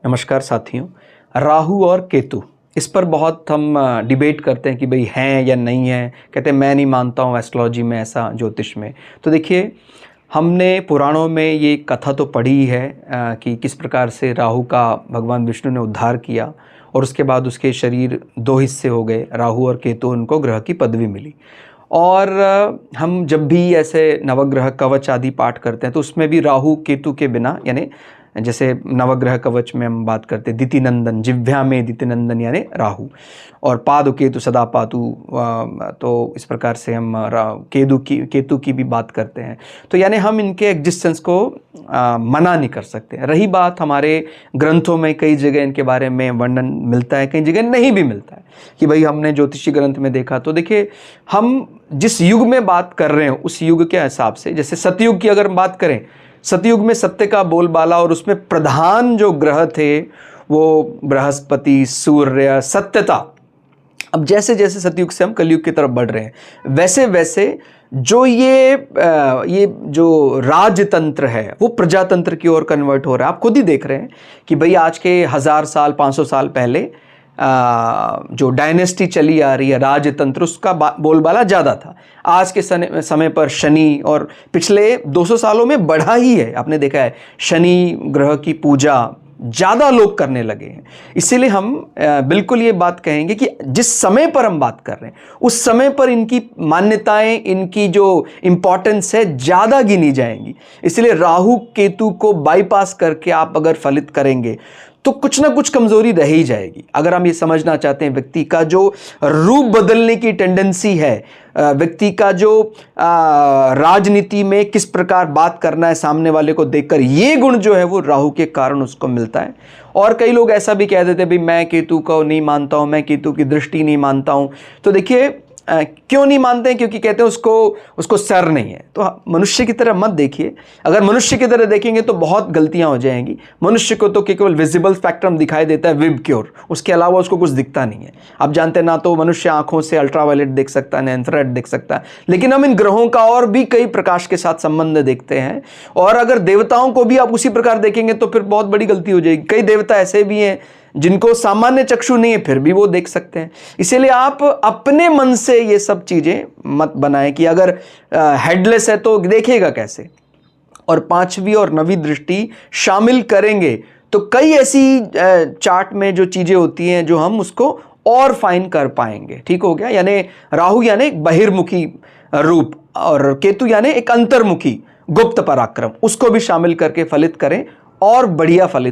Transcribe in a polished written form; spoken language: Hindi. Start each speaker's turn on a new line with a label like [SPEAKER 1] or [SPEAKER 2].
[SPEAKER 1] नमस्कार साथियों। राहु और केतु इस पर बहुत हम डिबेट करते हैं कि भाई हैं या नहीं हैं। कहते हैं मैं नहीं मानता हूँ एस्ट्रोलॉजी में, ऐसा ज्योतिष में। तो देखिए, हमने पुराणों में ये कथा तो पढ़ी ही है कि किस प्रकार से राहु का भगवान विष्णु ने उद्धार किया और उसके बाद उसके शरीर दो हिस्से हो गए। राहु और केतु, उनको ग्रह की पदवी मिली। और हम जब भी ऐसे नवग्रह कवच आदि पाठ करते हैं तो उसमें भी राहु केतु के बिना, यानी जैसे नवग्रह कवच में हम बात करते हैं दितिनंदन, जिह्वा में दितिनंदन यानी राहु, और पादु केतु सदा पातु, तो इस प्रकार से हम केतु की भी बात करते हैं। तो यानी हम इनके एग्जिस्टेंस को मना नहीं कर सकते। रही बात, हमारे ग्रंथों में कई जगह इनके बारे में वर्णन मिलता है, कई जगह नहीं भी मिलता है कि भाई हमने ज्योतिषी ग्रंथ में देखा। तो देखिए, हम जिस युग में बात कर रहे हैं उस युग के हिसाब से, जैसे सतयुग की अगर हम बात करें, सतयुग में सत्य का बोलबाला और उसमें प्रधान जो ग्रह थे वो बृहस्पति, सूर्य, सत्यता। अब जैसे जैसे सतयुग से हम कलयुग की तरफ बढ़ रहे हैं, वैसे वैसे जो ये जो राजतंत्र है वो प्रजातंत्र की ओर कन्वर्ट हो रहा है। आप खुद ही देख रहे हैं कि भाई आज के 1000 साल 500 साल पहले जो डायनेस्टी चली आ रही है, राजतंत्र, उसका बोलबाला ज़्यादा था। आज के समय पर शनि, और पिछले 200 सालों में बढ़ा ही है। आपने देखा है शनि ग्रह की पूजा ज़्यादा लोग करने लगे हैं। इसीलिए हम बिल्कुल ये बात कहेंगे कि जिस समय पर हम बात कर रहे हैं उस समय पर इनकी मान्यताएं, इनकी जो इम्पोर्टेंस है ज़्यादा गिनी जाएंगी। इसलिए राहु केतु को बाईपास करके आप अगर फलित करेंगे तो कुछ ना कुछ कमजोरी रह ही जाएगी। अगर हम ये समझना चाहते हैं व्यक्ति का जो रूप बदलने की टेंडेंसी है, व्यक्ति का जो राजनीति में किस प्रकार बात करना है सामने वाले को देखकर, ये गुण जो है वो राहु के कारण उसको मिलता है। और कई लोग ऐसा भी कह देते हैं भाई मैं केतु को नहीं मानता हूँ, मैं केतु की दृष्टि नहीं मानता हूँ। तो देखिए, क्यों नहीं मानते हैं? क्योंकि कहते हैं उसको सर नहीं है। तो मनुष्य की तरह मत देखिए। अगर मनुष्य की तरह देखेंगे तो बहुत गलतियां हो जाएंगी। मनुष्य को तो केवल विजिबल स्पेक्ट्रम दिखाई देता है, विबग्योर, उसके अलावा उसको कुछ दिखता नहीं है। आप जानते हैं ना, तो मनुष्य आंखों से अल्ट्रावायलेट देख सकता है, ना इंफ्रारेड देख सकता है, लेकिन हम इन ग्रहों का और भी कई प्रकाश के साथ संबंध देखते हैं। और अगर देवताओं को भी आप उसी प्रकार देखेंगे तो फिर बहुत बड़ी गलती हो जाएगी। कई देवता ऐसे भी हैं जिनको सामान्य चक्षु नहीं है, फिर भी वो देख सकते हैं। इसीलिए आप अपने मन से ये सब चीजें मत बनाएं कि अगर हेडलेस है तो देखेगा कैसे। और 5वीं और 9वीं दृष्टि शामिल करेंगे तो कई ऐसी चार्ट में जो चीजें होती हैं जो हम उसको और फाइन कर पाएंगे। ठीक हो गया? यानी राहु यानी एक बहिर्मुखी रूप और केतु यानी एक अंतर्मुखी गुप्त पराक्रम, उसको भी शामिल करके फलित करें और बढ़िया फलित